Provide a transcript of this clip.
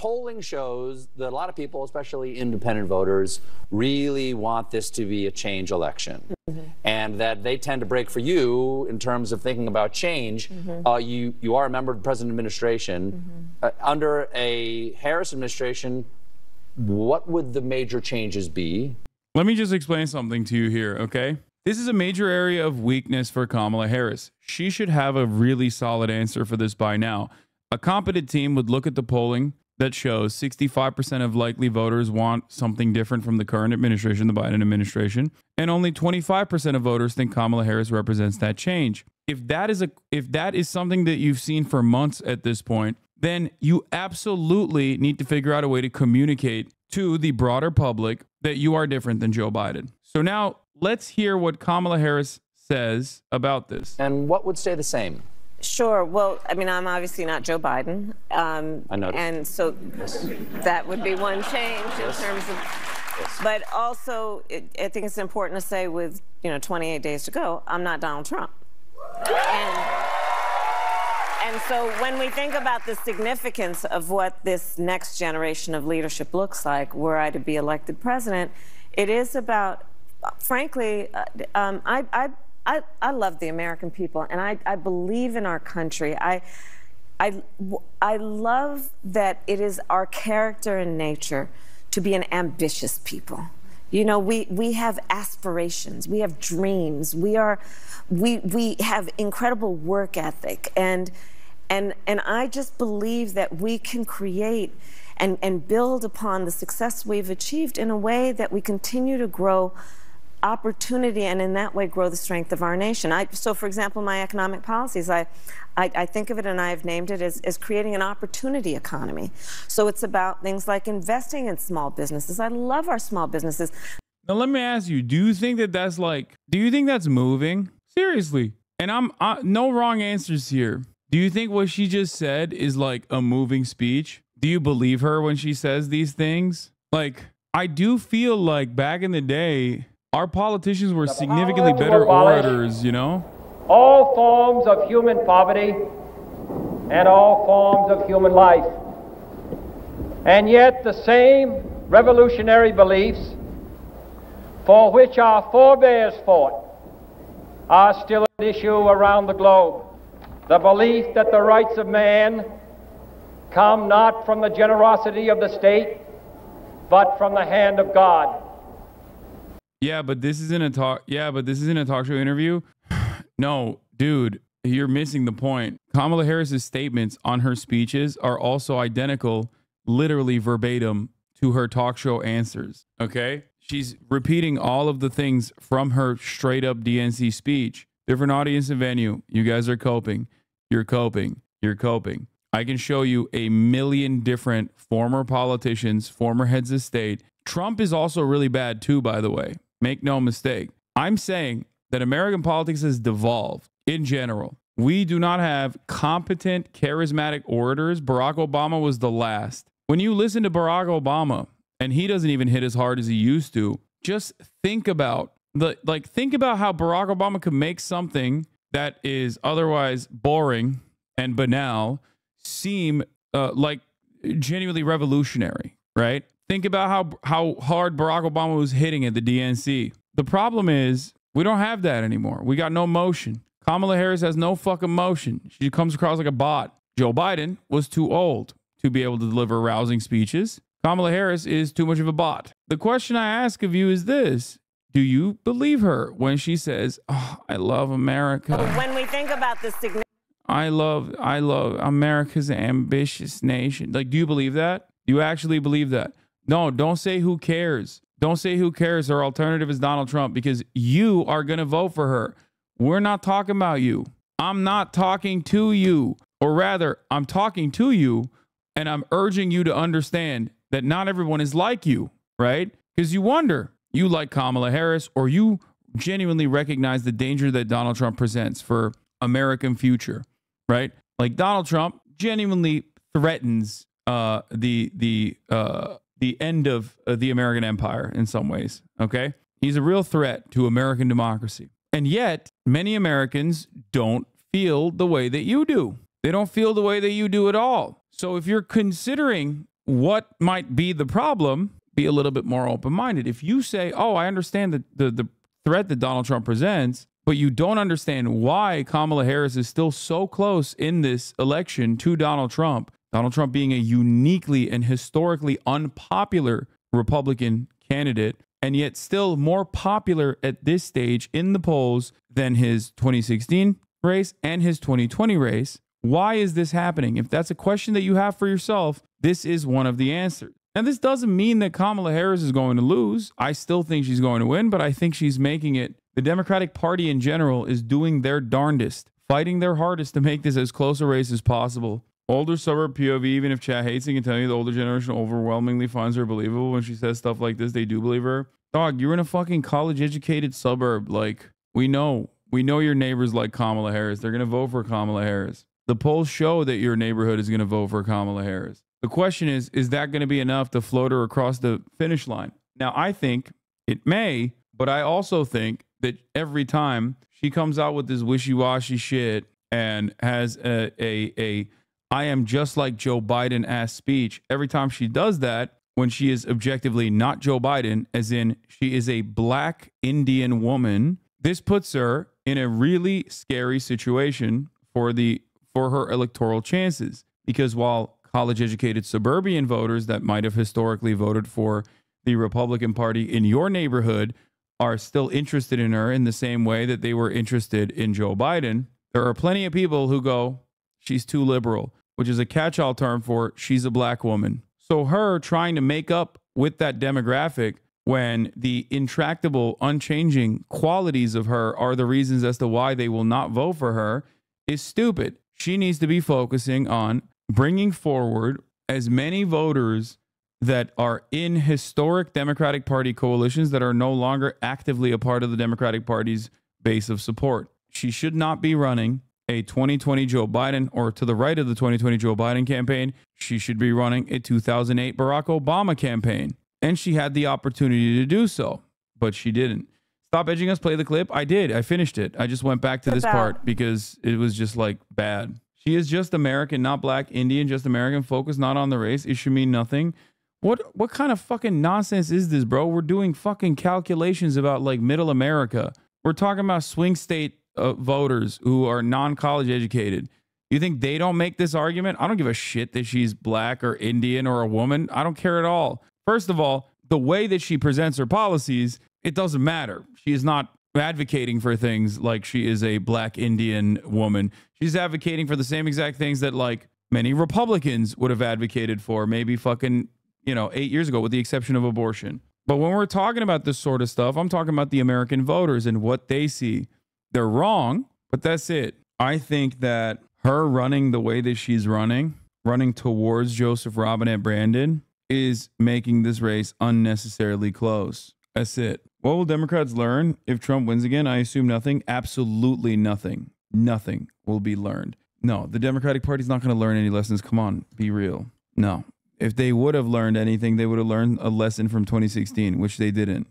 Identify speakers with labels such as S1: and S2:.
S1: polling shows that a lot of people, especially independent voters, really want this to be a change election. And that they tend to break for you in terms of thinking about change. You are a member of the President's administration. Under a Harris administration, what would the major changes be?
S2: Let me just explain something to you here, okay? This is a major area of weakness for Kamala Harris. She should have a really solid answer for this by now. A competent team would look at the polling that shows 65% of likely voters want something different from the current administration, the Biden administration, and only 25% of voters think Kamala Harris represents that change. If that is something that you've seen for months at this point, then you absolutely need to figure out a way to communicate to the broader public that you are different than Joe Biden. So now let's hear what Kamala Harris says about this.
S1: And what would stay the same?
S3: Sure. Well, I mean, I'm obviously not Joe Biden.
S1: I noticed.
S3: And so that would be one change in terms of, but also I think it's important to say with, 28 days to go, I'm not Donald Trump. And so when we think about the significance of what this next generation of leadership looks like, were I to be elected president, it is about, frankly, I love the American people, and I believe in our country. I love that it is our character and nature to be an ambitious people. We have aspirations, we have dreams, we have incredible work ethic, and I just believe that we can create and build upon the success we've achieved in a way that we continue to grow opportunity, and in that way grow the strength of our nation. So for example, my economic policies, I think of it, and I've named it as creating an opportunity economy. So it's about things like investing in small businesses. I love our small businesses.
S2: Now let me ask you, do you think that's moving? Seriously. And no wrong answers here. Do you think what she just said is like a moving speech? Do you believe her when she says these things? Like, I do feel like back in the day, our politicians were significantly better orators,
S4: all forms of human poverty and all forms of human life. And yet the same revolutionary beliefs for which our forebears fought are still an issue around the globe. The belief that the rights of man come not from the generosity of the state, but from the hand of God.
S2: Yeah, but this isn't a talk. Yeah, but this isn't a talk show interview. No, dude, you're missing the point. Kamala Harris's statements on her speeches are also identical, literally verbatim, to her talk show answers. Okay, she's repeating all of the things from her straight up DNC speech. Different audience and venue. You guys are coping. You're coping. You're coping. I can show you a million different former politicians, former heads of state. Trump is also really bad too, by the way. Make no mistake. I'm saying that American politics has devolved in general. We do not have competent, charismatic orators. Barack Obama was the last. When you listen to Barack Obama, and he doesn't even hit as hard as he used to, just think about how Barack Obama could make something that is otherwise boring and banal seem like genuinely revolutionary, right? Think about how hard Barack Obama was hitting at the DNC. The problem is we don't have that anymore. We got no motion. Kamala Harris has no fucking motion. She comes across like a bot. Joe Biden was too old to be able to deliver rousing speeches. Kamala Harris is too much of a bot. The question I ask of you is this. Do you believe her when she says, "Oh, I love America"?
S3: When we think about the significance,
S2: I love America's ambitious nation. Like, do you believe that? Do you actually believe that? No, don't say who cares. Don't say who cares. Her alternative is Donald Trump, because you are going to vote for her. We're not talking about you. I'm not talking to you. Or rather, I'm talking to you, and I'm urging you to understand that not everyone is like you, right? Because you wonder, you like Kamala Harris, or you genuinely recognize the danger that Donald Trump presents for American future, right? Like, Donald Trump genuinely threatens the end of the American empire in some ways, okay? He's a real threat to American democracy. And yet, many Americans don't feel the way that you do. They don't feel the way that you do at all. So if you're considering what might be the problem? Be a little bit more open-minded. If you say, oh, I understand the threat that Donald Trump presents, but you don't understand why Kamala Harris is still so close in this election to Donald Trump being a uniquely and historically unpopular Republican candidate, and yet still more popular at this stage in the polls than his 2016 race and his 2020 race. Why is this happening? If that's a question that you have for yourself, this is one of the answers. And this doesn't mean that Kamala Harris is going to lose. I still think she's going to win, but I think she's making it. The Democratic Party in general is doing their darndest, fighting their hardest to make this as close a race as possible. Older suburb POV, even if Chad hates it, can tell you the older generation overwhelmingly finds her believable when she says stuff like this. They do believe her. Dog, you're in a fucking college-educated suburb. Like, we know your neighbors like Kamala Harris. They're going to vote for Kamala Harris. The polls show that your neighborhood is going to vote for Kamala Harris. The question is that going to be enough to float her across the finish line? Now, I think it may, but I also think that every time she comes out with this wishy-washy shit and has a I am just like Joe Biden ass speech, every time she does that, when she is objectively not Joe Biden, as in she is a black Indian woman, this puts her in a really scary situation for her electoral chances. Because while college-educated suburban voters that might have historically voted for the Republican Party in your neighborhood are still interested in her in the same way that they were interested in Joe Biden, there are plenty of people who go, she's too liberal, which is a catch-all term for she's a black woman. So her trying to make up with that demographic when the intractable, unchanging qualities of her are the reasons as to why they will not vote for her is stupid. She needs to be focusing on bringing forward as many voters that are in historic Democratic Party coalitions that are no longer actively a part of the Democratic Party's base of support. She should not be running a 2020 Joe Biden, or to the right of the 2020 Joe Biden campaign. She should be running a 2008 Barack Obama campaign. And she had the opportunity to do so, but she didn't. Stop edging us, play the clip. I did. I finished it. I just went back to this part because it was just like bad. She is just American, not black, Indian, just American. Focus not on the race. It should mean nothing. What kind of fucking nonsense is this, bro? We're doing fucking calculations about like middle America. We're talking about swing state voters who are non-college educated. You think they don't make this argument? I don't give a shit that she's black or Indian or a woman. I don't care at all. First of all, the way that she presents her policies, it doesn't matter. She is not advocating for things like she is a black Indian woman. She's advocating for the same exact things that like many Republicans would have advocated for maybe fucking, 8 years ago, with the exception of abortion. But when we're talking about this sort of stuff, I'm talking about the American voters and what they see. They're wrong, but that's it. I think that her running the way that she's running towards Joseph Robinette Brandon, is making this race unnecessarily close. That's it. What will Democrats learn if Trump wins again? I assume nothing. Absolutely nothing. Nothing will be learned. No, the Democratic Party's not going to learn any lessons. Come on, be real. No. If they would have learned anything, they would have learned a lesson from 2016, which they didn't.